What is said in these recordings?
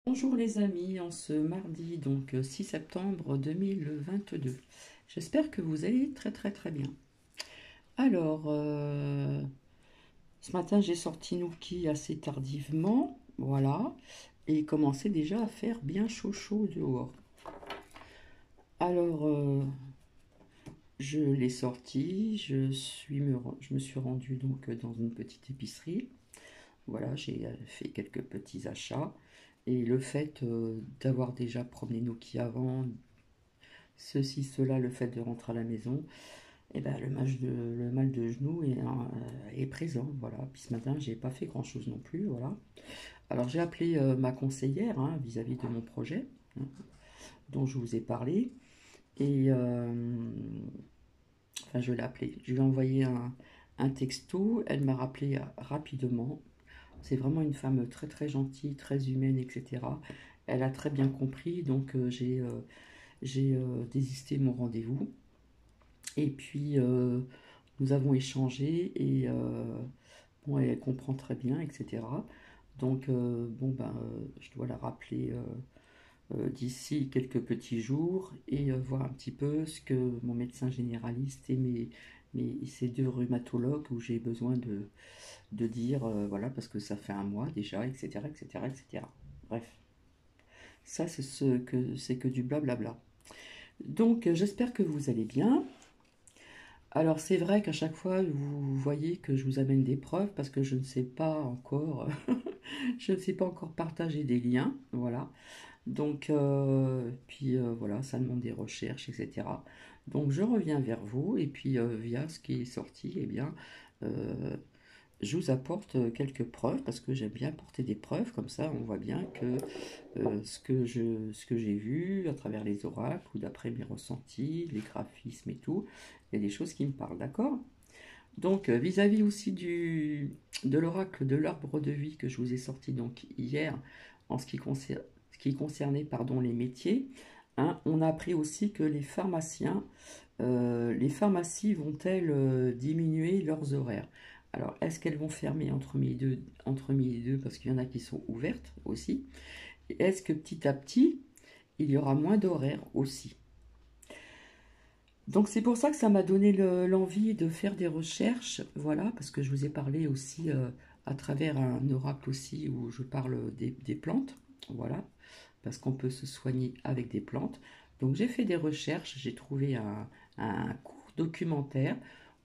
Bonjour les amis, en ce mardi 6 septembre 2022. J'espère que vous allez très bien. Alors, ce matin j'ai sorti Nookie assez tardivement, voilà, et il commençait déjà à faire bien chaud dehors. Alors, je l'ai sorti, je me suis rendue dans une petite épicerie. Voilà, j'ai fait quelques petits achats. Et le fait d'avoir déjà promené Nookie avant, ceci, cela, le fait de rentrer à la maison, et ben, le mal de genou est présent. Voilà. Puis ce matin, j'ai pas fait grand-chose non plus. Voilà. Alors j'ai appelé ma conseillère vis-à-vis de mon projet hein, dont je vous ai parlé. Et enfin, je l'ai appelé. Je lui ai envoyé un texto. Elle m'a rappelé rapidement. C'est vraiment une femme très gentille, très humaine, etc. Elle a très bien compris, donc j'ai désisté mon rendez-vous. Et puis nous avons échangé et bon, elle comprend très bien, etc. Donc bon ben je dois la rappeler d'ici quelques petits jours et voir un petit peu ce que mon médecin généraliste et ces deux rhumatologues où j'ai besoin de dire voilà parce que ça fait un mois déjà, etc. etc. etc. Bref, ça c'est que du blablabla. Donc j'espère que vous allez bien. Alors c'est vrai qu'à chaque fois vous voyez que je vous amène des preuves parce que je ne sais pas encore je ne sais pas encore partager des liens, voilà. Donc puis voilà, ça demande des recherches, etc. Donc je reviens vers vous et puis via ce qui est sorti, eh bien euh, je vous apporte quelques preuves parce que j'aime bien apporter des preuves comme ça on voit bien que ce que j'ai vu à travers les oracles ou d'après mes ressentis, les graphismes et tout, il y a des choses qui me parlent, d'accord? Donc vis-à-vis aussi de l'oracle de l'arbre de vie que je vous ai sorti donc hier en ce qui concernait pardon, les métiers, hein, on a appris aussi que les pharmacies vont-elles diminuer leurs horaires? Alors, est-ce qu'elles vont fermer entre midi et deux parce qu'il y en a qui sont ouvertes aussi? Et est-ce que petit à petit, il y aura moins d'horaires aussi? Donc c'est pour ça que ça m'a donné l'envie de faire des recherches, voilà, parce que je vous ai parlé aussi à travers un oracle aussi où je parle des plantes, voilà, parce qu'on peut se soigner avec des plantes. Donc j'ai fait des recherches, j'ai trouvé un court documentaire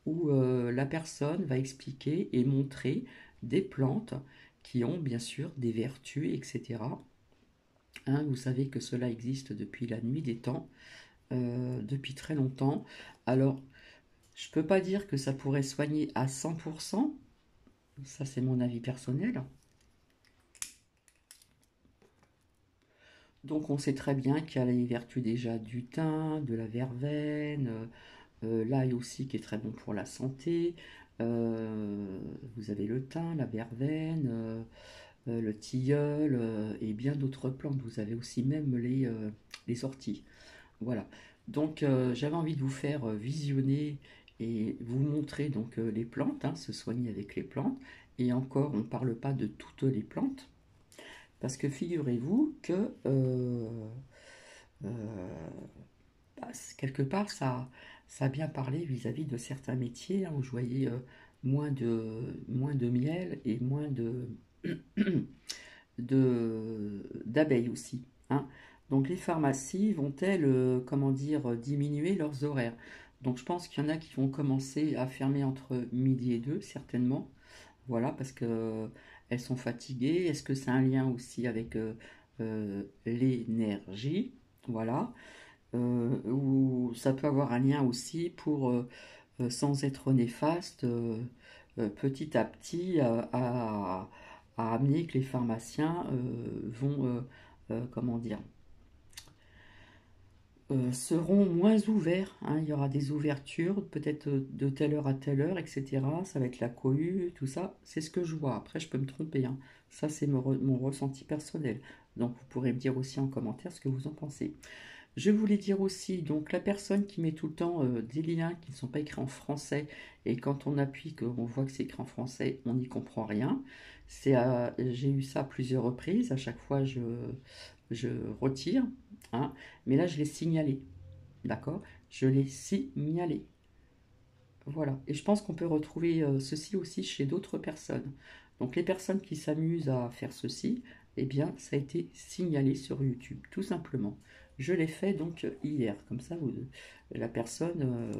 où la personne va expliquer et montrer des plantes qui ont bien sûr des vertus, etc. Hein, vous savez que cela existe depuis la nuit des temps, depuis très longtemps. Alors, je ne peux pas dire que ça pourrait soigner à 100%, ça c'est mon avis personnel. Donc on sait très bien qu'il y a les vertus déjà du thym, de la verveine, l'ail aussi qui est très bon pour la santé. Vous avez le thym, la verveine, le tilleul et bien d'autres plantes. Vous avez aussi même les orties. Voilà. Donc j'avais envie de vous faire visionner et vous montrer donc les plantes, hein, se soigner avec les plantes. Et encore, on ne parle pas de toutes les plantes, parce que figurez-vous que bah, quelque part ça a bien parlé vis-à-vis de certains métiers hein, où je voyais moins de miel et moins d'abeilles aussi. Hein. Donc les pharmacies vont-elles, comment dire, diminuer leurs horaires? Donc je pense qu'il y en a qui vont commencer à fermer entre midi et deux, certainement. Voilà, parce que elles sont fatiguées. Est-ce que c'est un lien aussi avec l'énergie? Voilà. Ou ça peut avoir un lien aussi pour, sans être néfaste, petit à petit à amener que les pharmaciens vont, comment dire, seront moins ouverts. Hein. Il y aura des ouvertures, peut-être de telle heure à telle heure, etc. Ça va être la cohue, tout ça. C'est ce que je vois. Après, je peux me tromper. Hein. Ça, c'est mon ressenti personnel. Donc, vous pourrez me dire aussi en commentaire ce que vous en pensez. Je voulais dire aussi, donc la personne qui met tout le temps des liens qui ne sont pas écrits en français, et quand on appuie, qu'on voit que c'est écrit en français, on n'y comprend rien. J'ai eu ça à plusieurs reprises. À chaque fois, je retire, hein, mais là, je l'ai signalé. D'accord? Je l'ai signalé. Voilà. Et je pense qu'on peut retrouver ceci aussi chez d'autres personnes. Donc, les personnes qui s'amusent à faire ceci, eh bien, ça a été signalé sur YouTube, tout simplement. Je l'ai fait donc hier. Comme ça, la personne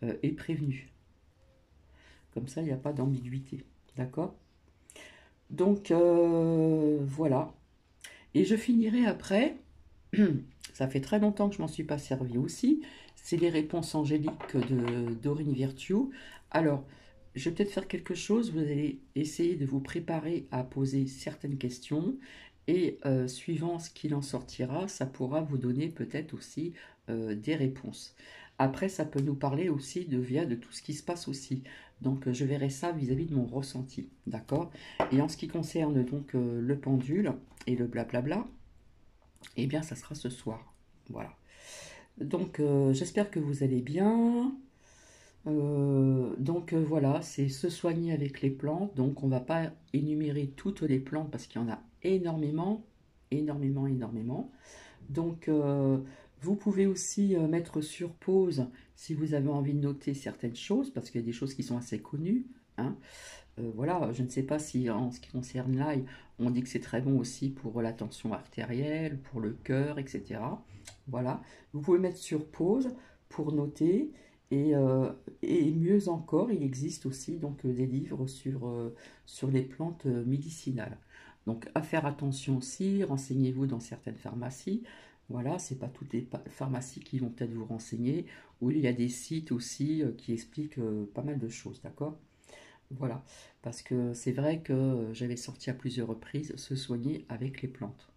est prévenue. Comme ça, il n'y a pas d'ambiguïté. D'accord? Donc, voilà. Et je finirai après, ça fait très longtemps que je m'en suis pas servi aussi, c'est les réponses angéliques de Dorine Virtue. Alors, je vais peut-être faire quelque chose, vous allez essayer de vous préparer à poser certaines questions, et suivant ce qu'il en sortira, ça pourra vous donner peut-être aussi des réponses. Après, ça peut nous parler aussi de tout ce qui se passe aussi. Donc, je verrai ça vis-à-vis de mon ressenti, d'accord? Et en ce qui concerne donc le pendule et le blablabla, eh bien, ça sera ce soir. Voilà. Donc, j'espère que vous allez bien. Donc, voilà, c'est se soigner avec les plantes. Donc, on ne va pas énumérer toutes les plantes parce qu'il y en a énormément, énormément, énormément. Donc, vous pouvez aussi mettre sur pause si vous avez envie de noter certaines choses parce qu'il y a des choses qui sont assez connues, hein. Voilà, je ne sais pas si en ce qui concerne l'ail, on dit que c'est très bon aussi pour la tension artérielle, pour le cœur, etc. Voilà, vous pouvez mettre sur pause pour noter, et, mieux encore, il existe aussi donc des livres sur les plantes médicinales. Donc à faire attention aussi, renseignez-vous dans certaines pharmacies. Voilà, c'est pas toutes les pharmacies qui vont peut-être vous renseigner, ou il y a des sites aussi qui expliquent pas mal de choses, d'accord? Voilà, parce que c'est vrai que j'avais sorti à plusieurs reprises se soigner avec les plantes.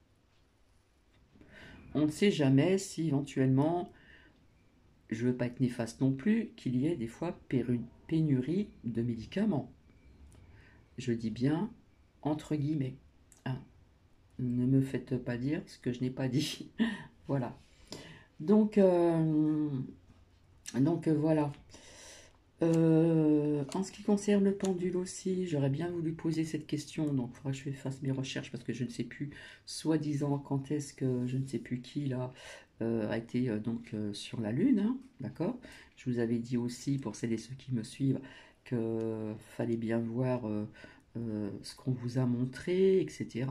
On ne sait jamais si éventuellement, je ne veux pas être néfaste non plus, qu'il y ait des fois pénurie de médicaments. Je dis bien entre guillemets, hein. Ne me faites pas dire ce que je n'ai pas dit. Voilà. Donc, voilà. En ce qui concerne le pendule aussi, j'aurais bien voulu poser cette question, donc il faudra que je fasse mes recherches parce que je ne sais plus, soi-disant, quand est-ce que je ne sais plus qui là a été sur la Lune, hein, d'accord? Je vous avais dit aussi, pour celles et ceux qui me suivent, que fallait bien voir ce qu'on vous a montré, etc.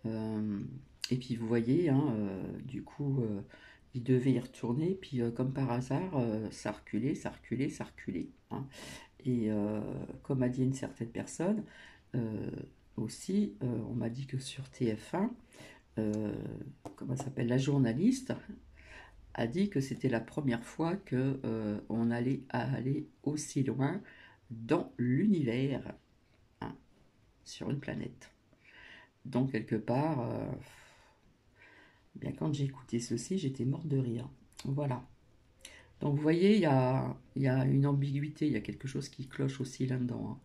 Euh, et puis vous voyez, hein, du coup, il devait y retourner, puis comme par hasard, ça reculait, ça reculait, ça reculait, hein. Et comme a dit une certaine personne, euh, aussi, on m'a dit que sur TF1, euh, comment ça s'appelle, la journaliste a dit que c'était la première fois que on allait aller aussi loin dans l'univers, hein, sur une planète. Donc quelque part, bien quand j'ai écouté ceci, j'étais morte de rire. Voilà. Donc vous voyez, il y a une ambiguïté, il y a quelque chose qui cloche aussi là-dedans,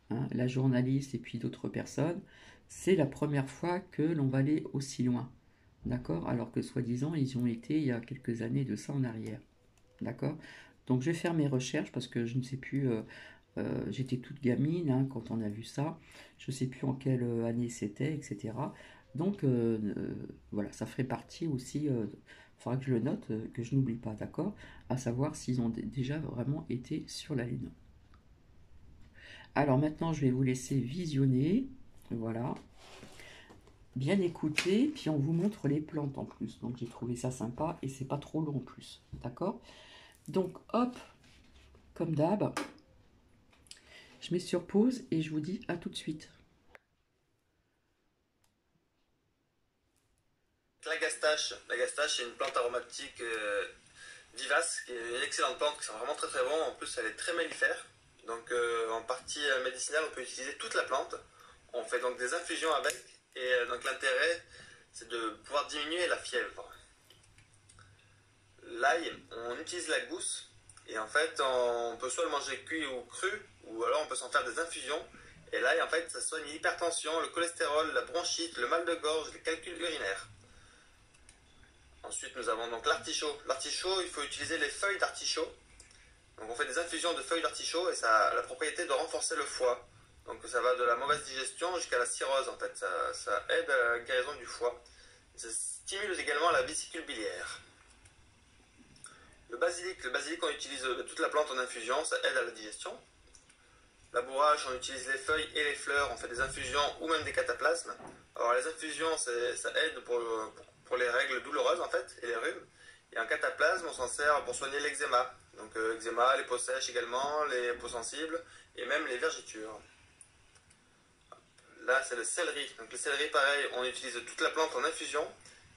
hein. La journaliste et puis d'autres personnes, c'est la première fois que l'on va aller aussi loin. D'accord? Alors que soi-disant, ils ont été il y a quelques années de ça en arrière. D'accord? Donc je vais faire mes recherches parce que je ne sais plus, j'étais toute gamine, hein, quand on a vu ça. Je ne sais plus en quelle année c'était, etc. Donc voilà, ça ferait partie aussi, il faudra que je le note, que je n'oublie pas, d'accord? À savoir s'ils ont déjà vraiment été sur la Lune. Alors maintenant, je vais vous laisser visionner. Voilà. Bien écouter, puis on vous montre les plantes en plus. Donc j'ai trouvé ça sympa et c'est pas trop long en plus. D'accord? Donc hop, comme d'hab, je mets sur pause et je vous dis à tout de suite. La gastache est une plante aromatique vivace, qui est une excellente plante, qui sent vraiment très très bon. En plus, elle est très mellifère. Donc, en partie médicinale, on peut utiliser toute la plante. On fait donc des infusions avec. Et donc, l'intérêt, c'est de pouvoir diminuer la fièvre. L'ail, on utilise la gousse. Et en fait, on peut soit le manger cuit ou cru, ou alors on peut s'en faire des infusions. Et l'ail, en fait, ça soigne l'hypertension, le cholestérol, la bronchite, le mal de gorge, les calculs urinaires. Ensuite, nous avons donc l'artichaut. L'artichaut, il faut utiliser les feuilles d'artichaut. Donc, on fait des infusions de feuilles d'artichaut et ça a la propriété de renforcer le foie. Donc ça va de la mauvaise digestion jusqu'à la cirrhose en fait. Ça aide à la guérison du foie. Ça stimule également la vésicule biliaire. Le basilic on utilise toute la plante en infusion, ça aide à la digestion. La bourrache, on utilise les feuilles et les fleurs, on fait des infusions ou même des cataplasmes. Alors les infusions, ça aide pour les règles douloureuses en fait, et les rhumes. Et en cataplasme, on s'en sert pour soigner l'eczéma. Donc eczéma, les peaux sèches également, les peaux sensibles, et même les vergetures. Là, c'est le céleri. Donc le céleri, pareil, on utilise toute la plante en infusion,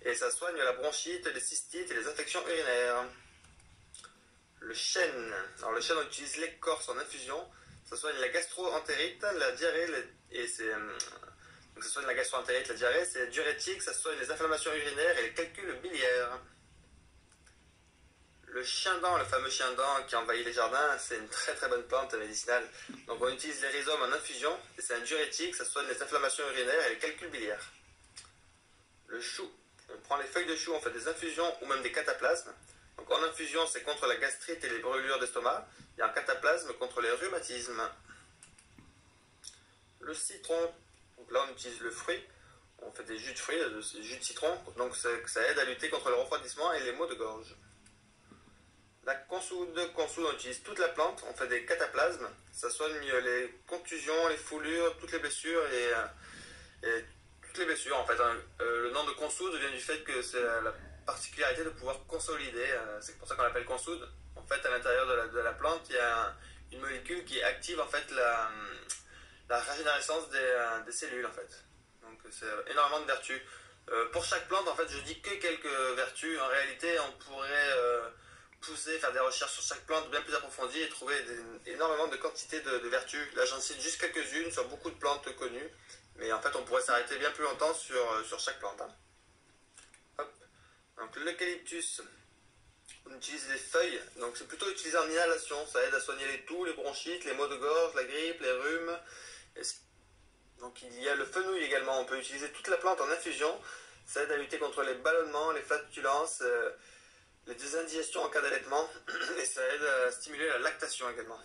et ça soigne la bronchite, les cystites et les infections urinaires. Le chêne. Alors le chêne, on utilise l'écorce en infusion. Ça soigne la gastro-entérite, la diarrhée, donc ça soigne la gastro-entérite, la diarrhée, c'est diurétique, ça soigne les inflammations urinaires et les calculs biliaires. Le chien-dent, le fameux chien-dent qui envahit les jardins, c'est une très très bonne plante médicinale. Donc on utilise les rhizomes en infusion, et c'est un diurétique, ça soigne les inflammations urinaires et les calculs biliaires. Le chou, on prend les feuilles de chou, on fait des infusions ou même des cataplasmes. Donc en infusion, c'est contre la gastrite et les brûlures d'estomac, et en cataplasme contre les rhumatismes. Le citron, donc là on utilise le fruit, on fait des jus de fruits, des jus de citron, donc ça aide à lutter contre le refroidissement et les maux de gorge. La consoude, on utilise toute la plante, on fait des cataplasmes, ça soigne les contusions, les foulures, toutes les blessures et toutes les blessures en fait. Le nom de consoude vient du fait que c'est la particularité de pouvoir consolider, c'est pour ça qu'on l'appelle consoude. En fait, à l'intérieur de la plante, il y a une molécule qui active en fait la régénérescence des cellules en fait. Donc c'est énormément de vertus. Pour chaque plante, en fait, je dis que quelques vertus. En réalité, on pourrait faire des recherches sur chaque plante bien plus approfondies et trouver énormément de quantités de vertus. Là, j'en cite juste quelques-unes sur beaucoup de plantes connues. Mais en fait, on pourrait s'arrêter bien plus longtemps sur chaque plante. Hein. Hop. Donc l'eucalyptus, on utilise les feuilles. Donc c'est plutôt utilisé en inhalation. Ça aide à soigner les toux, les bronchites, les maux de gorge, la grippe, les rhumes. Donc il y a le fenouil également. On peut utiliser toute la plante en infusion. Ça aide à lutter contre les ballonnements, les flatulences, les désindigestions en cas d'allaitement. Et ça aide à stimuler la lactation également.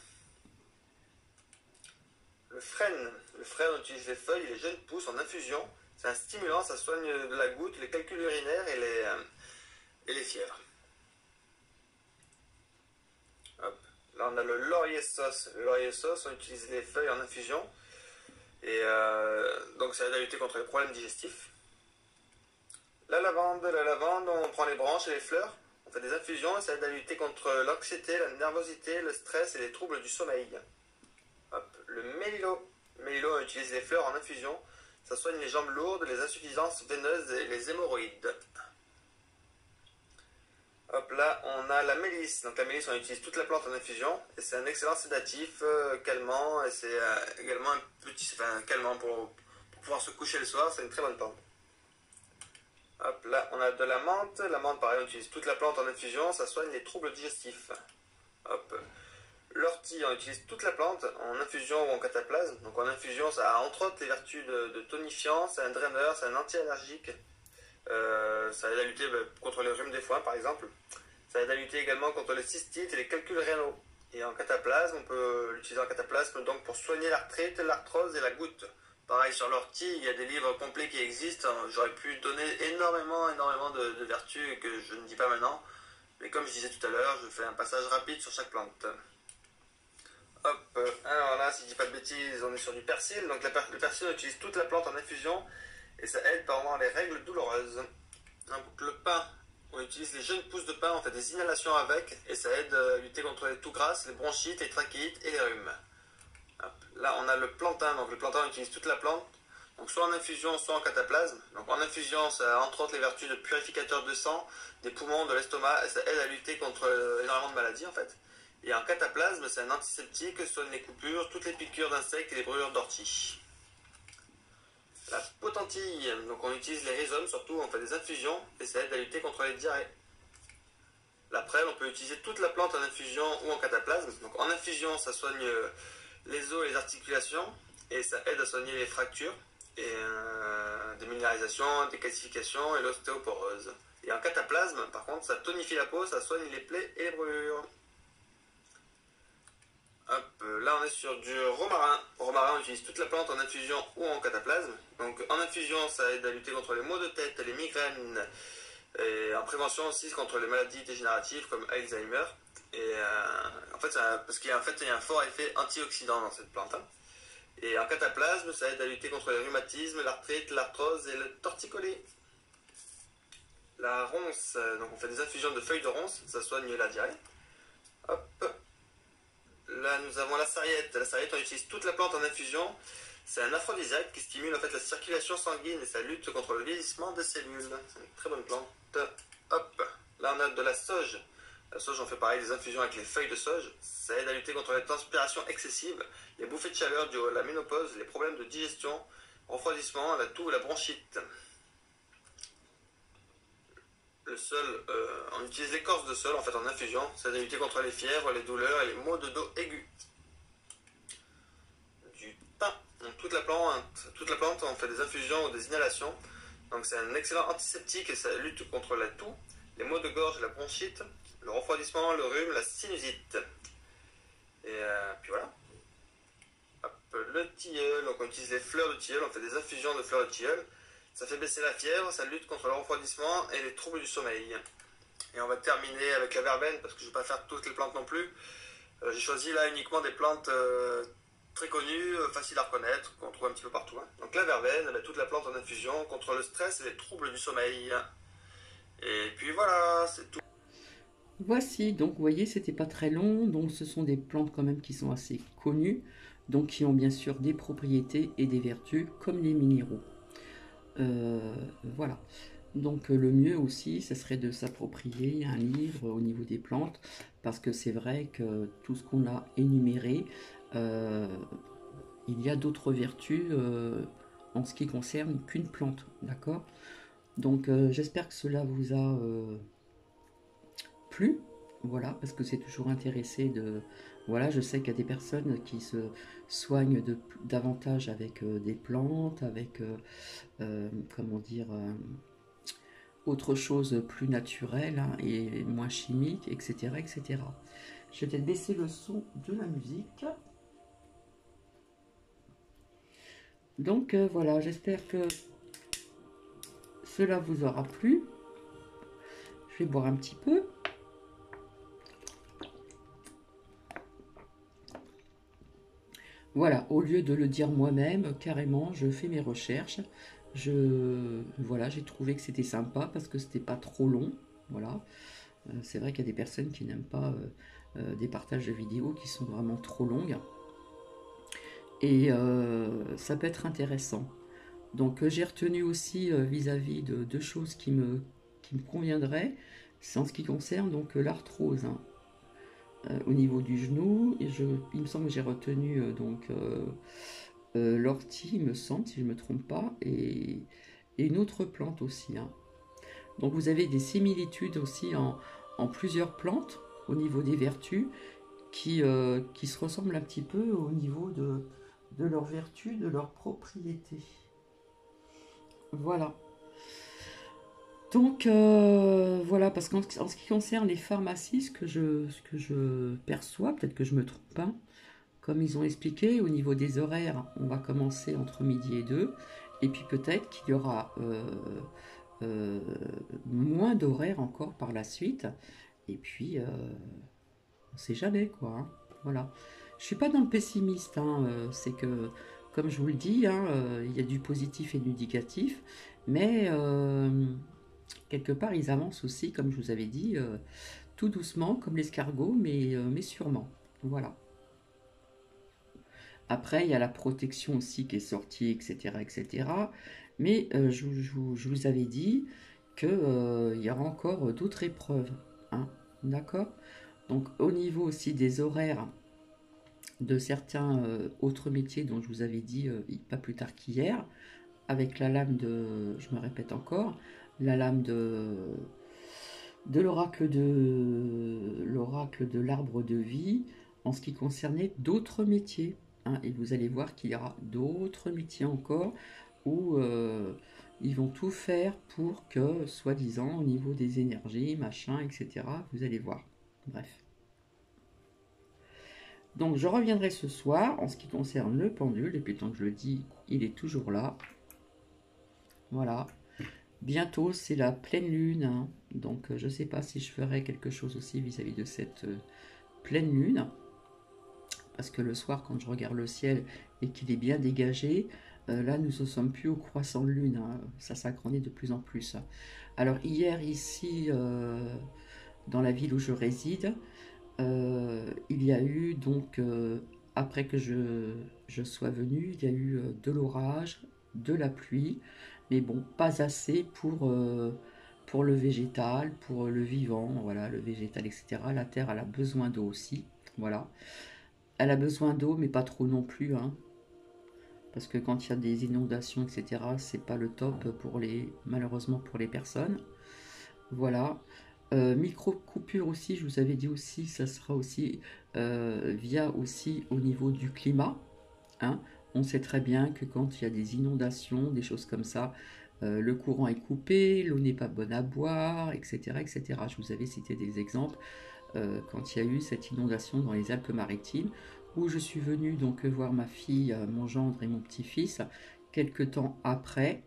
Le frêne, on utilise les feuilles et les jeunes pousses en infusion. C'est un stimulant, ça soigne de la goutte, les calculs urinaires et les fièvres. Hop. Là on a le laurier sauce. Le laurier sauce, on utilise les feuilles en infusion. Et donc ça aide à lutter contre les problèmes digestifs. La lavande, on prend les branches et les fleurs. On fait des infusions et ça aide à lutter contre l'anxiété, la nervosité, le stress et les troubles du sommeil. Hop. Le mélilo, on utilise les fleurs en infusion. Ça soigne les jambes lourdes, les insuffisances veineuses et les hémorroïdes. Hop là, on a la mélisse. Donc la mélisse, on utilise toute la plante en infusion. Et c'est un excellent sédatif, calmant. Et c'est également un petit... calmant pour pouvoir se coucher le soir. C'est une très bonne plante. Hop là, on a de la menthe. La menthe, pareil, on utilise toute la plante en infusion. Ça soigne les troubles digestifs. Hop. L'ortie, on utilise toute la plante en infusion ou en cataplasme. Donc en infusion, ça a entre autres les vertus de tonifiant, c'est un draineur, c'est un anti-allergique. Ça aide à lutter contre les rhumes des foins par exemple. Ça aide à lutter également contre les cystites et les calculs rénaux. Et en cataplasme, on peut l'utiliser en cataplasme donc pour soigner l'arthrite, l'arthrose et la goutte. Pareil sur l'ortie, il y a des livres complets qui existent. J'aurais pu donner énormément de vertus que je ne dis pas maintenant. Mais comme je disais tout à l'heure, je fais un passage rapide sur chaque plante. Hop, alors là, si je dis pas de bêtises, on est sur du persil. Donc le persil, on utilise toute la plante en infusion et ça aide pendant les règles douloureuses. Donc le pain, on utilise les jeunes pousses de pain, on fait des inhalations avec et ça aide à lutter contre les toux grasses, les bronchites, les trachéites et les rhumes. Hop, là, on a le plantain. Donc le plantain, on utilise toute la plante. Donc soit en infusion, soit en cataplasme. Donc en infusion, ça a entre autres les vertus de purificateur de sang, des poumons, de l'estomac et ça aide à lutter contre énormément de maladies en fait. Et en cataplasme, c'est un antiseptique, soigne les coupures, toutes les piqûres d'insectes et les brûlures d'ortie. La potentille, donc on utilise les rhizomes surtout, on fait des infusions et ça aide à lutter contre les diarrhées. La prêle, on peut utiliser toute la plante en infusion ou en cataplasme. Donc en infusion, ça soigne les os et les articulations et ça aide à soigner les fractures et des minéralisations, des calcifications et l'ostéoporose. Et en cataplasme, par contre, ça tonifie la peau, ça soigne les plaies et les brûlures. Hop, là on est sur du romarin. Romarin, on utilise toute la plante en infusion ou en cataplasme. Donc en infusion, ça aide à lutter contre les maux de tête, les migraines, et en prévention aussi contre les maladies dégénératives comme Alzheimer. Et en fait, parce qu'il y a, en fait, il y a un fort effet antioxydant dans cette plante, hein. Et en cataplasme, ça aide à lutter contre les rhumatismes, l'arthrite, l'arthrose et le torticolis. La ronce, donc on fait des infusions de feuilles de ronce, ça soigne la diarrhée. Hop. Là, nous avons la sarriette. La sarriette, on utilise toute la plante en infusion. C'est un aphrodisiaque qui stimule en fait la circulation sanguine et ça lutte contre le vieillissement des cellules. C'est une très bonne plante. Hop. Là, on a de la sauge. La sauge, on fait pareil, des infusions avec les feuilles de sauge. Ça aide à lutter contre les transpirations excessives, les bouffées de chaleur dues à la ménopause, les problèmes de digestion, refroidissement, la toux, la bronchite. Le sol, on utilise l'écorce de sol en fait en infusion. Ça aide à lutter contre les fièvres, les douleurs et les maux de dos aigus. Du thym. Donc toute la plante, on fait des infusions ou des inhalations. Donc c'est un excellent antiseptique et ça lutte contre la toux, les maux de gorge, la bronchite, le refroidissement, le rhume, la sinusite. Et puis voilà. Hop, le tilleul, donc on utilise les fleurs de tilleul, on fait des infusions de fleurs de tilleul. Ça fait baisser la fièvre, ça lutte contre le refroidissement et les troubles du sommeil. Et on va terminer avec la verveine parce que je ne vais pas faire toutes les plantes non plus. J'ai choisi là uniquement des plantes très connues, faciles à reconnaître, qu'on trouve un petit peu partout, hein. Donc la verveine, toute la plante en infusion contre le stress et les troubles du sommeil. Et puis voilà, c'est tout. Voici, donc vous voyez, c'était pas très long, donc ce sont des plantes quand même qui sont assez connues, donc qui ont bien sûr des propriétés et des vertus comme les minéraux. Voilà. Donc le mieux aussi, ce serait de s'approprier un livre au niveau des plantes, parce que c'est vrai que tout ce qu'on a énuméré, euh, il y a d'autres vertus en ce qui concerne qu'une plante, d'accord? Donc j'espère que cela vous a plu, voilà, parce que c'est toujours intéressé de... Voilà, je sais qu'il y a des personnes qui se soignent davantage avec des plantes, avec, comment dire, autre chose plus naturelle, hein, et moins chimique, etc., etc. Je vais peut-être baisser le son de la musique. Donc voilà, j'espère que cela vous aura plu. Je vais boire un petit peu. Voilà, au lieu de le dire moi-même, carrément, je fais mes recherches. Voilà, j'ai trouvé que c'était sympa parce que c'était pas trop long. Voilà, c'est vrai qu'il y a des personnes qui n'aiment pas des partages de vidéos qui sont vraiment trop longues. Et ça peut être intéressant. Donc j'ai retenu aussi vis-à-vis de deux choses qui me conviendraient. C'est en ce qui concerne donc l'arthrose, hein. Au niveau du genou. Et il me semble que j'ai retenu l'ortie, il me semble, si je ne me trompe pas, et une autre plante aussi, hein. Donc vous avez des similitudes aussi en plusieurs plantes au niveau des vertus qui se ressemblent un petit peu au niveau de leurs vertus, de leurs propriétés. Voilà. Donc voilà, parce qu'en ce qui concerne les pharmacies, ce que je perçois, peut-être que je me trompe pas, comme ils ont expliqué, au niveau des horaires, on va commencer entre midi et 2, et puis peut-être qu'il y aura euh, moins d'horaires encore par la suite, et puis on sait jamais quoi, hein. Voilà. Je suis pas dans le pessimiste, hein, c'est que, comme je vous le dis, hein, il y a du positif et du négatif, mais quelque part ils avancent aussi, comme je vous avais dit, tout doucement, comme l'escargot, mais sûrement. Voilà. Après, il y a la protection aussi qui est sortie, etc., etc. Mais je vous avais dit qu'il y aura encore d'autres épreuves, hein, d'accord? Donc, au niveau aussi des horaires de certains autres métiers dont je vous avais dit pas plus tard qu'hier, avec la lame je me répète encore, la lame de l'oracle de l'arbre de vie, en ce qui concernait d'autres métiers, hein. Et vous allez voir qu'il y aura d'autres métiers encore où ils vont tout faire pour que, soi-disant, au niveau des énergies, machin, etc., vous allez voir. Bref. Donc, je reviendrai ce soir en ce qui concerne le pendule. Et puis, tant que je le dis, il est toujours là. Voilà. Bientôt, c'est la pleine lune. Hein. Donc, je ne sais pas si je ferai quelque chose aussi vis-à-vis de cette pleine lune. Parce que le soir, quand je regarde le ciel et qu'il est bien dégagé, là, nous ne sommes plus au croissant de lune. Hein. Ça s'agrandit de plus en plus. Alors, hier, ici, dans la ville où je réside, il y a eu donc, après que je sois venue, il y a eu de l'orage, de la pluie, mais bon, pas assez pour le végétal, pour le vivant, voilà, le végétal, etc. La terre, elle a besoin d'eau aussi, voilà. Elle a besoin d'eau, mais pas trop non plus, hein, parce que quand il y a des inondations, etc., c'est pas le top malheureusement pour les personnes. Voilà. Micro-coupure aussi, je vous avais dit aussi, ça sera aussi via aussi au niveau du climat. Hein. On sait très bien que quand il y a des inondations, des choses comme ça, le courant est coupé, l'eau n'est pas bonne à boire, etc., etc. Je vous avais cité des exemples quand il y a eu cette inondation dans les Alpes-Maritimes, où je suis venue donc voir ma fille, mon gendre et mon petit-fils, quelques temps après,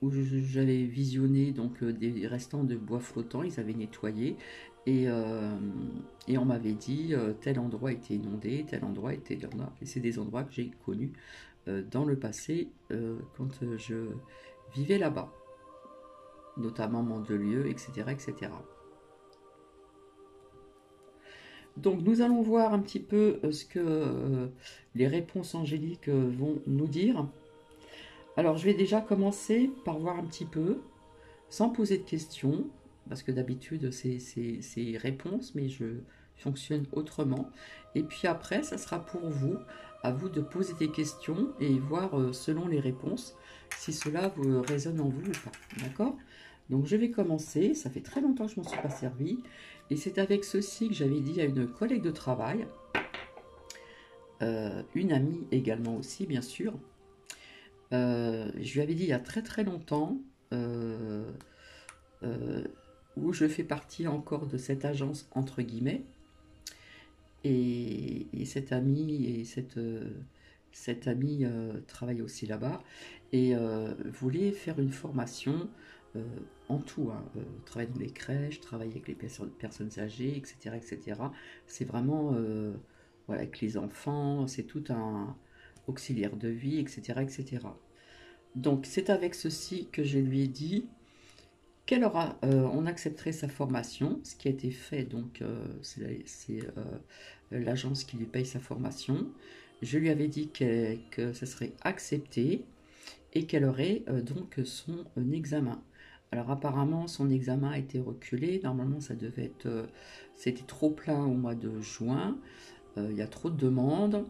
où j'avais visionné donc des restants de bois flottants, ils avaient nettoyé et on m'avait dit tel endroit était inondé, tel endroit était là. Et c'est des endroits que j'ai connus dans le passé quand je vivais là-bas, notamment Mandelieu, etc., etc. Donc nous allons voir un petit peu ce que les réponses angéliques vont nous dire. Alors je vais déjà commencer par voir un petit peu, sans poser de questions, parce que d'habitude c'est réponses, mais je fonctionne autrement. Et puis après, ça sera pour vous, à vous de poser des questions et voir selon les réponses si cela vous résonne en vous ou pas. D'accord? Donc je vais commencer, ça fait très longtemps que je ne m'en suis pas servi, et c'est avec ceci que j'avais dit à une collègue de travail, une amie également aussi bien sûr. Je lui avais dit il y a très très longtemps, où je fais partie encore de cette agence entre guillemets, et cette amie travaille aussi là-bas et voulait faire une formation euh, en tout, hein, travailler dans les crèches, travailler avec les personnes âgées, etc., etc. C'est vraiment voilà, avec les enfants, c'est tout un auxiliaire de vie, etc., etc. Donc c'est avec ceci que je lui ai dit on accepterait sa formation, ce qui a été fait, donc c'est l'agence qui lui paye sa formation. Je lui avais dit que ça serait accepté et qu'elle aurait donc son examen. Alors apparemment son examen a été reculé, normalement ça devait être, c'était trop plein au mois de juin, il y a trop de demandes.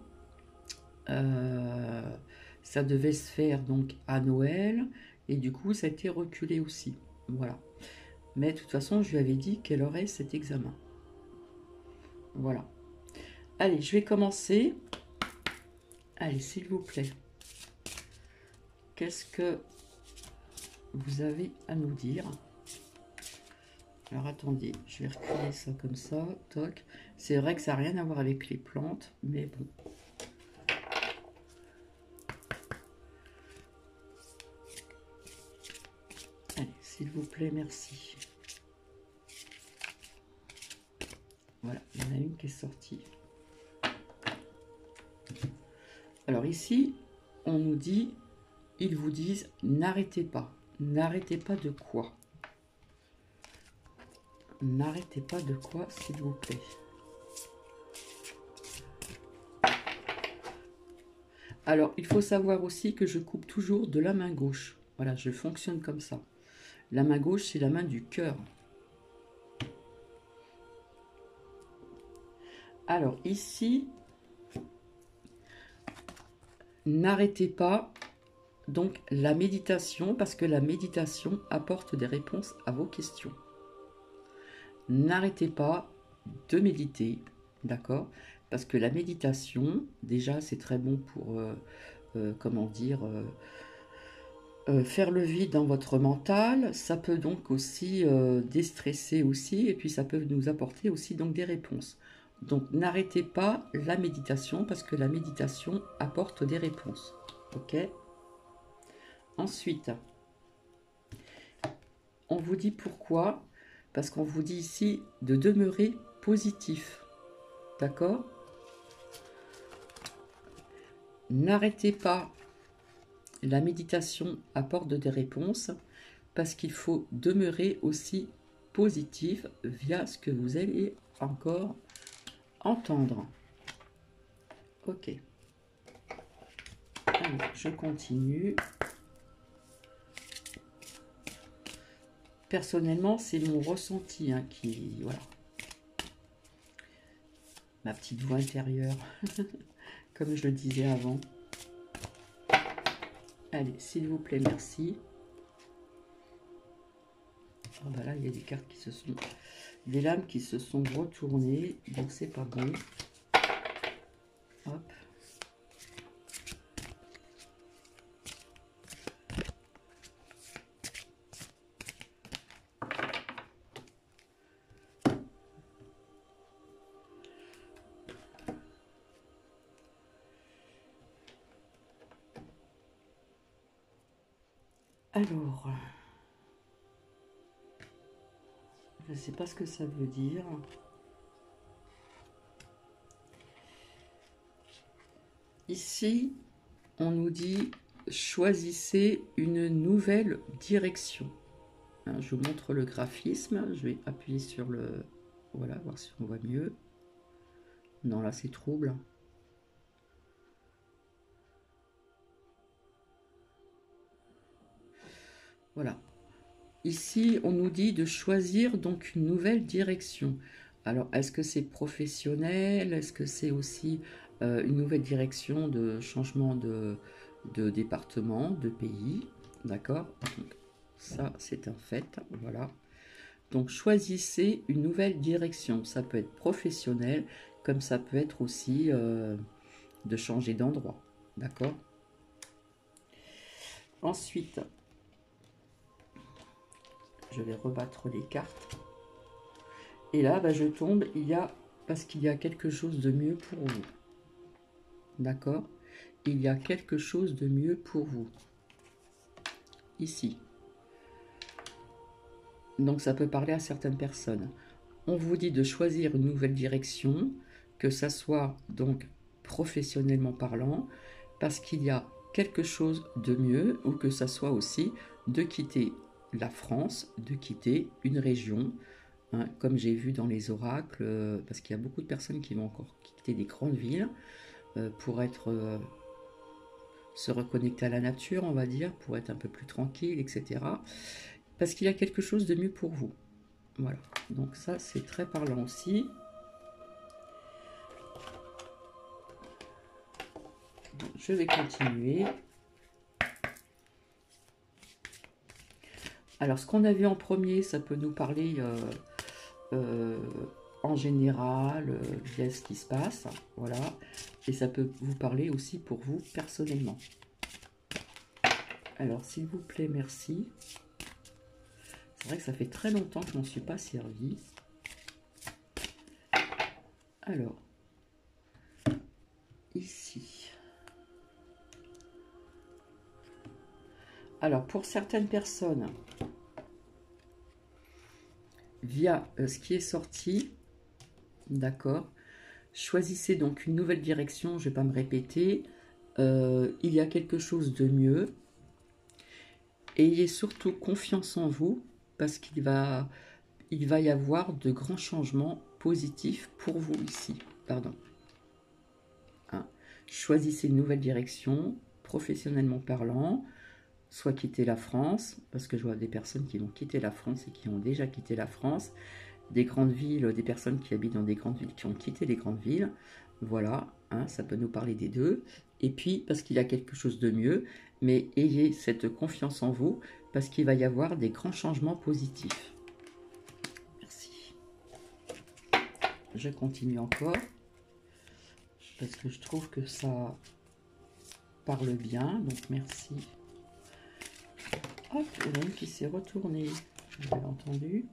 Ça devait se faire donc à Noël et du coup ça a été reculé aussi. Voilà. Mais de toute façon, je lui avais dit qu'elle aurait cet examen. Voilà. Allez, je vais commencer. Allez, s'il vous plaît. Qu'est-ce que vous avez à nous dire? Alors attendez, je vais reculer ça comme ça. Toc. C'est vrai que ça n'a rien à voir avec les plantes, mais bon. Allez, s'il vous plaît, merci. Voilà, il y en a une qui est sortie. Alors ici, on nous dit, ils vous disent, n'arrêtez pas. N'arrêtez pas de quoi? N'arrêtez pas de quoi, s'il vous plaît? Alors, il faut savoir aussi que je coupe toujours de la main gauche. Voilà, je fonctionne comme ça. La main gauche, c'est la main du cœur. Alors, ici, n'arrêtez pas donc la méditation, parce que la méditation apporte des réponses à vos questions. N'arrêtez pas de méditer, d'accord? Parce que la méditation, déjà, c'est très bon pour, comment dire, faire le vide dans votre mental. Ça peut donc aussi déstresser aussi, et puis ça peut nous apporter aussi donc des réponses. Donc, n'arrêtez pas la méditation parce que la méditation apporte des réponses. Ok? Ensuite, on vous dit pourquoi? Parce qu'on vous dit ici de demeurer positif. D'accord? N'arrêtez pas. La méditation apporte des réponses parce qu'il faut demeurer aussi positif via ce que vous allez encore entendre. Ok. Allez, je continue. Personnellement, c'est mon ressenti qui... Voilà. Ma petite voix intérieure, comme je le disais avant. Allez, s'il vous plaît, merci. Oh bah là, il y a des cartes qui se sont... Des lames qui se sont retournées, donc c'est pas bon. Hop. Alors, je ne sais pas ce que ça veut dire. Ici, on nous dit choisissez une nouvelle direction. Hein, je vous montre le graphisme. Je vais appuyer sur le... Voilà, voir si on voit mieux. Non, là, c'est trouble. Voilà. Ici, on nous dit de choisir donc une nouvelle direction. Alors, est-ce que c'est professionnel? Est-ce que c'est aussi une nouvelle direction de changement de département, de pays? D'accord? Ça, c'est un fait. Voilà. Donc, choisissez une nouvelle direction. Ça peut être professionnel, comme ça peut être aussi de changer d'endroit. D'accord? Ensuite, je vais rebattre les cartes. Et là, bah, je tombe, parce qu'il y a quelque chose de mieux pour vous. D'accord? Il y a quelque chose de mieux pour vous. Ici. Donc, ça peut parler à certaines personnes. On vous dit de choisir une nouvelle direction, que ça soit donc professionnellement parlant, parce qu'il y a quelque chose de mieux, ou que ça soit aussi de quitter la France, de quitter une région, hein, comme j'ai vu dans les oracles, parce qu'il y a beaucoup de personnes qui vont encore quitter des grandes villes pour être se reconnecter à la nature, on va dire, pour être un peu plus tranquille, etc. Parce qu'il y a quelque chose de mieux pour vous. Voilà, donc ça c'est très parlant aussi. Donc, je vais continuer. Alors, ce qu'on a vu en premier, ça peut nous parler en général, via ce qui se passe, voilà. Et ça peut vous parler aussi pour vous personnellement. Alors, s'il vous plaît, merci. C'est vrai que ça fait très longtemps que je m'en suis pas servi. Alors, ici. Alors, pour certaines personnes, via ce qui est sorti, d'accord, choisissez donc une nouvelle direction, je ne vais pas me répéter, il y a quelque chose de mieux. Ayez surtout confiance en vous, parce qu'il va y avoir de grands changements positifs pour vous ici. Pardon. Hein. Choisissez une nouvelle direction, professionnellement parlant, soit quitter la France, parce que je vois des personnes qui vont quitter la France et qui ont déjà quitté la France, des grandes villes, des personnes qui habitent dans des grandes villes qui ont quitté les grandes villes. Voilà, hein, ça peut nous parler des deux. Et puis, parce qu'il y a quelque chose de mieux, mais ayez cette confiance en vous, parce qu'il va y avoir des grands changements positifs. Merci. Je continue encore, parce que je trouve que ça parle bien, donc merci. Hop, il y en a une qui s'est retournée, vous l'avez entendu.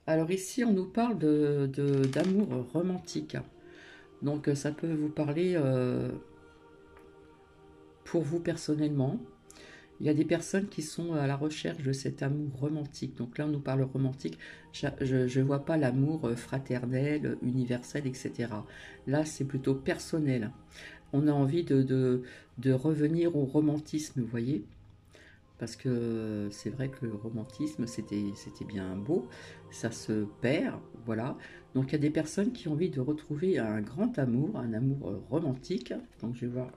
Alors ici, on nous parle d'amour romantique. Donc ça peut vous parler pour vous personnellement. Il y a des personnes qui sont à la recherche de cet amour romantique. Donc là, on nous parle romantique. Je ne vois pas l'amour fraternel, universel, etc. Là, c'est plutôt personnel. On a envie de revenir au romantisme, vous voyez. Parce que c'est vrai que le romantisme, c'était bien beau. Ça se perd, voilà. Donc il y a des personnes qui ont envie de retrouver un grand amour, un amour romantique. Donc je vais voir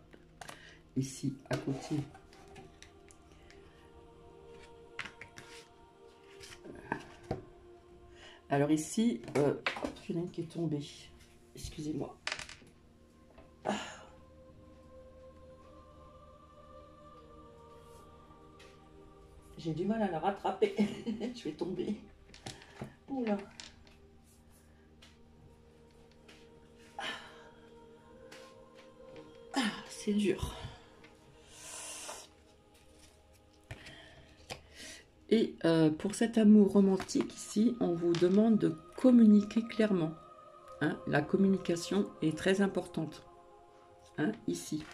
ici à côté. Alors ici, il y en a une qui est tombée. Excusez-moi. J'ai du mal à la rattraper. Je vais tomber. Oula. Ah, c'est dur. Et pour cet amour romantique ici, on vous demande de communiquer clairement. Hein, la communication est très importante. Hein, ici.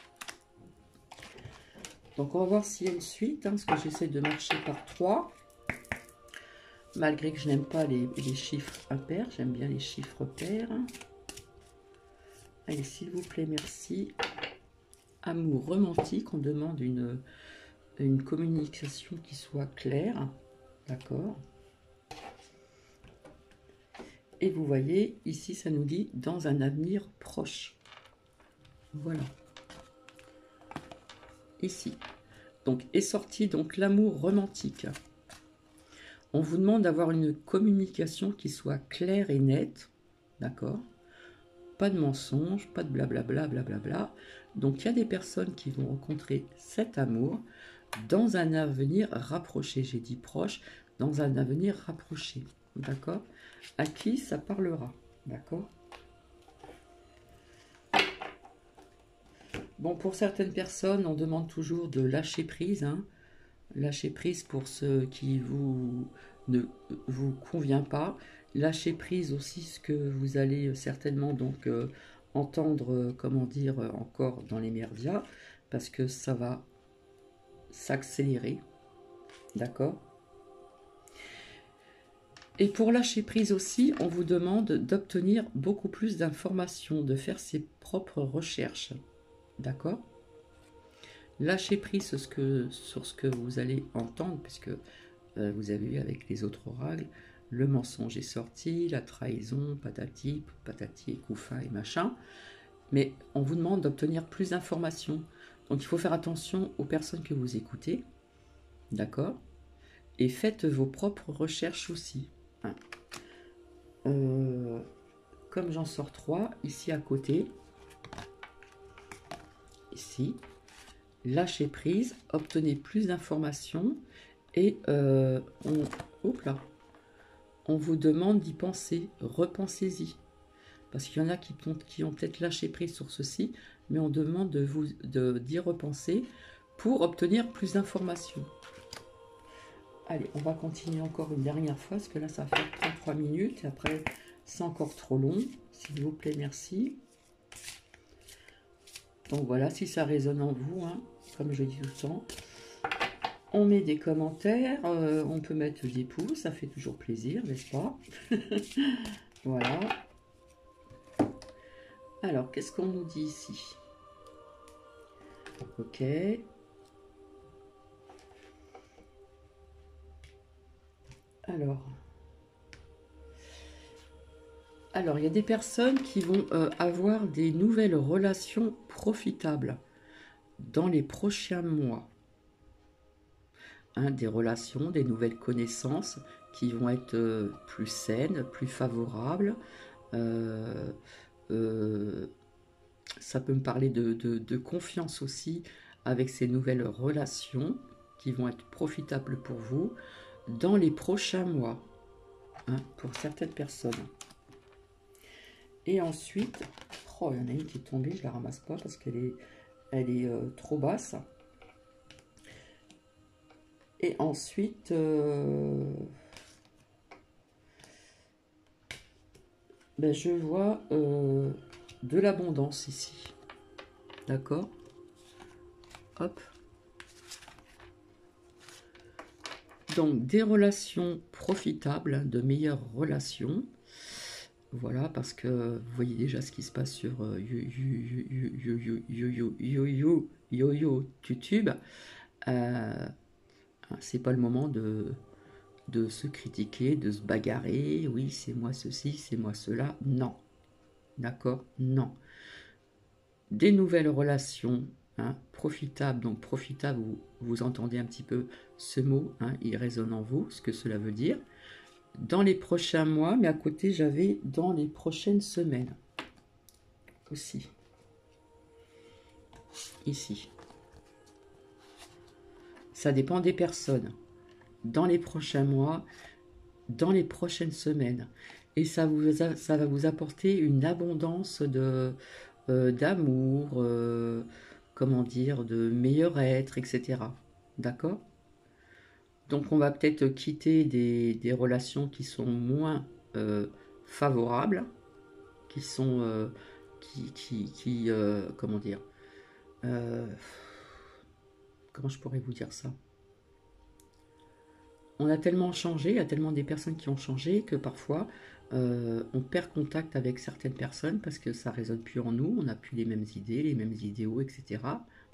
Donc on va voir s'il y a une suite, hein, parce que j'essaie de marcher par 3. Malgré que je n'aime pas les chiffres impairs, j'aime bien les chiffres pairs. Allez, s'il vous plaît, merci. Amour romantique, on demande une communication qui soit claire. D'accord. Et vous voyez, ici, ça nous dit dans un avenir proche. Voilà. Ici. Donc, est sorti donc l'amour romantique. On vous demande d'avoir une communication qui soit claire et nette. D'accord. Pas de mensonges, pas de blablabla, blablabla. Donc, il y a des personnes qui vont rencontrer cet amour dans un avenir rapproché. J'ai dit proche, dans un avenir rapproché. D'accord. À qui ça parlera. D'accord. Bon, pour certaines personnes, on demande toujours de lâcher prise. Hein. Lâcher prise pour ce qui ne vous convient pas. Lâcher prise aussi ce que vous allez certainement donc entendre, comment dire, encore dans les médias, parce que ça va s'accélérer. D'accord. Et pour lâcher prise aussi, on vous demande d'obtenir beaucoup plus d'informations, de faire ses propres recherches. D'accord. Lâchez prise sur ce que vous allez entendre, puisque vous avez vu avec les autres oracles, le mensonge est sorti, la trahison, patati, et coufa et machin. Mais on vous demande d'obtenir plus d'informations. Donc il faut faire attention aux personnes que vous écoutez. D'accord. Et faites vos propres recherches aussi. Hein. Comme j'en sors 3, ici à côté, ici, lâchez prise, obtenez plus d'informations et on vous demande d'y penser, repensez-y. Parce qu'il y en a qui ont peut-être lâché prise sur ceci, mais on demande d'y repenser pour obtenir plus d'informations. Allez, on va continuer encore une dernière fois, parce que là, ça va faire 33 minutes. Et après, c'est encore trop long. S'il vous plaît, merci. Donc voilà, si ça résonne en vous, hein, comme je dis tout le temps, on met des commentaires, on peut mettre des pouces, ça fait toujours plaisir, n'est-ce pas? Voilà. Alors, qu'est-ce qu'on nous dit ici? Ok. Alors, il y a des personnes qui vont avoir des nouvelles relations profitables dans les prochains mois. Hein, des relations, des nouvelles connaissances qui vont être plus saines, plus favorables. Ça peut me parler de confiance aussi avec ces nouvelles relations qui vont être profitables pour vous dans les prochains mois, hein, pour certaines personnes. Et ensuite, oh, il y en a une qui est tombée, je ne la ramasse pas parce qu'elle est trop basse. Et ensuite, Ben, je vois de l'abondance ici. D'accord? Hop. Donc, des relations profitables, de meilleures relations. Voilà, parce que vous voyez déjà ce qui se passe sur YouTube. C'est pas le moment de se critiquer, de se bagarrer. Oui, c'est moi ceci, c'est moi cela. Non. D'accord? Non. Des nouvelles relations, hein, profitables. Donc, profitable, vous entendez un petit peu ce mot, hein, il résonne en vous, ce que cela veut dire. Dans les prochains mois, mais à côté, j'avais dans les prochaines semaines aussi. Ici. Ça dépend des personnes. Dans les prochains mois, dans les prochaines semaines. Et ça va vous apporter une abondance d'amour, comment dire, de meilleur être, etc. D'accord? Donc on va peut-être quitter des relations qui sont moins favorables, qui sont, comment dire, euh, comment je pourrais vous dire ça? On a tellement changé, il y a tellement des personnes qui ont changé que parfois on perd contact avec certaines personnes parce que ça ne résonne plus en nous, on n'a plus les mêmes idées, les mêmes idéaux, etc.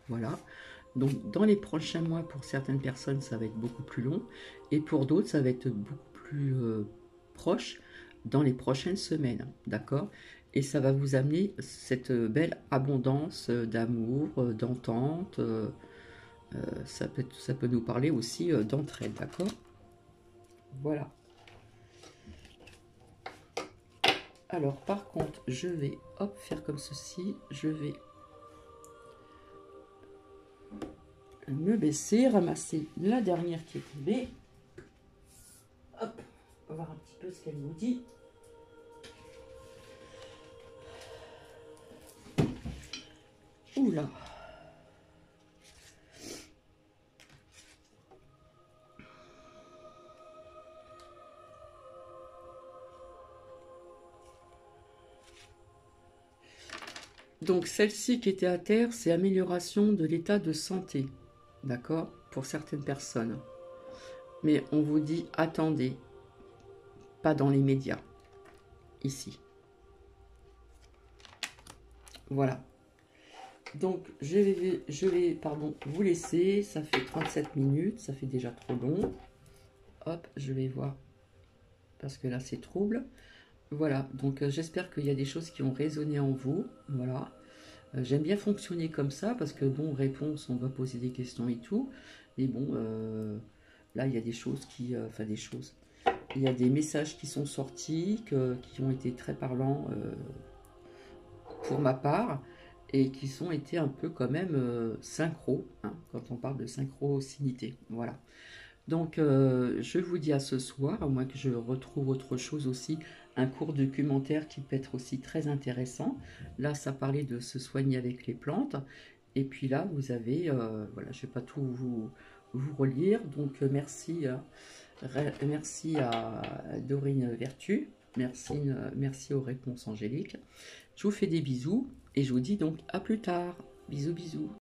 Voilà. Donc dans les prochains mois, pour certaines personnes, ça va être beaucoup plus long et pour d'autres, ça va être beaucoup plus proche dans les prochaines semaines. D'accord? Et ça va vous amener cette belle abondance d'amour, d'entente. Ça peut nous parler aussi d'entraide, d'accord? Voilà. Alors, par contre, je vais, hop, faire comme ceci. Je vais me baisser, ramasser la dernière qui est tombée. Hop, on va voir un petit peu ce qu'elle nous dit. Oula. Donc celle-ci qui était à terre, c'est amélioration de l'état de santé, d'accord, pour certaines personnes. Mais on vous dit, attendez, pas dans les médias, ici. Voilà. Donc je vais vous laisser, ça fait 37 minutes, ça fait déjà trop long. Hop, je vais voir, parce que là c'est trouble. Voilà, donc j'espère qu'il y a des choses qui ont résonné en vous, voilà. J'aime bien fonctionner comme ça, parce que bon, réponse, on doit poser des questions et tout, mais bon, là il y a des choses qui, enfin des choses, il y a des messages qui sont sortis, qui ont été très parlants pour ma part, et qui sont été un peu quand même synchro, hein, quand on parle de synchrocinité, voilà. Donc, je vous dis à ce soir, à moins que je retrouve autre chose aussi, un court documentaire qui peut être aussi très intéressant. Là, ça parlait de se soigner avec les plantes. Et puis là, vous avez, voilà, je ne vais pas tout vous relire. Donc, merci à Dorine Vertu. Merci aux réponses angéliques. Je vous fais des bisous et je vous dis donc à plus tard. Bisous, bisous.